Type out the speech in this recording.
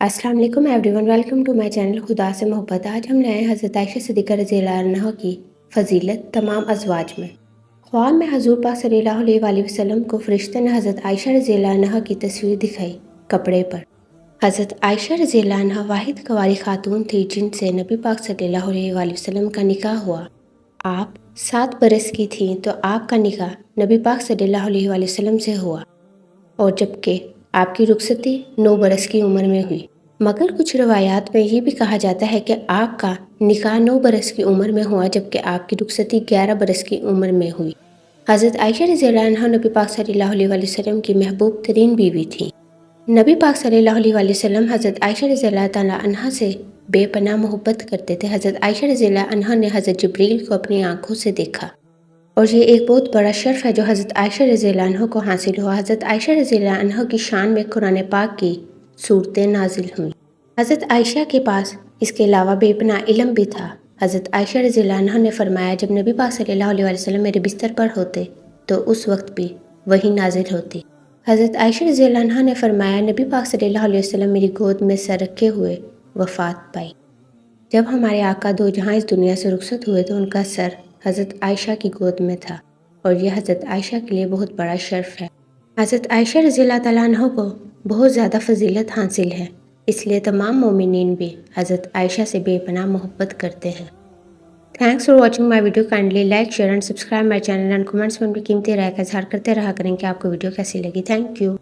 السلام علیکم everyone, welcome to my channel خدا سے محبت۔ آج ہم لائے ہیں حضرت عائشہ صدیقہ رضی اللہ عنہ کی فضیلت تمام ازواج میں۔ خواب میں حضور پاک صلی اللہ علیہ وآلہ وسلم کو فرشتے نے حضرت عائشہ رضی اللہ عنہ کی تصویر دکھائی کپڑے پر۔ حضرت عائشہ رضی اللہ عنہ واحد کنواری خاتون تھی جن سے نبی پاک صلی اللہ علیہ وآلہ وسلم کا نکاح ہوا۔ آپ 7 برس کی تھیں تو آپ کا نکاح نبی پاک صلی اللہ علیہ وآلہ وسلم سے ہوا، اور جبکہ آپ کی رخصتی 9 برس کی عمر میں ہوئی۔ مگر کچھ روایات میں یہ بھی کہا جاتا ہے کہ آپ کا نکاح 9 برس کی عمر میں ہوا جبکہ آپ کی رخصتی 11 برس کی عمر میں ہوئی۔ حضرت عائشہ رضی اللہ عنہ نبی پاک صلی اللہ علیہ وآلہ وسلم کی محبوب ترین بیوی تھیں۔ نبی پاک صلی اللہ علیہ وآلہ وسلم حضرت عائشہ رضی اللہ تعالیٰ عنہ سے بے پناہ محبت کرتے تھے۔ حضرت عائشہ رضی اللہ عنہ نے حضرت جبریل کو اپنی آنکھوں سے دیکھا، اور یہ ایک بہت بڑا شرف ہے جو حضرت عائشہ رضی اللہ عنہ کو حاصل ہوا۔ حضرت عائشہ رضی اللہ عنہ کی شان میں قرآن پاک کی صورتیں نازل ہوئیں۔ حضرت عائشہ کے پاس اس کے علاوہ بے پناہ علم بھی تھا۔ حضرت عائشہ رضی اللہ عنہ نے فرمایا، جب نبی پاک صلی اللہ علیہ وسلم میرے بستر پر ہوتے تو اس وقت بھی وہی نازل ہوتی۔ حضرت عائشہ رضی اللہ عنہ نے فرمایا، نبی پاک صلی اللہ علیہ وسلم میری گود میں سر رکھے ہوئے وفات پائی۔ جب ہمارے آقا دو جہاں اس دنیا سے رخصت ہوئے تو ان کا سر حضرت عائشہ کی گود میں تھا، اور یہ حضرت عائشہ کے لیے بہت بڑا شرف ہے۔ حضرت عائشہ رضی اللہ تعالیٰ عنہ کو بہت زیادہ فضیلت حاصل ہے، اس لیے تمام مومنین بھی حضرت عائشہ سے بے پناہ محبت کرتے ہیں۔ Thanks for watching my video, kindly like, share and subscribe my channel and comments میں اپنی قیمتی رائے کا اظہار کرتے رہا کریں کہ آپ کو ویڈیو کیسی لگی۔ Thank you.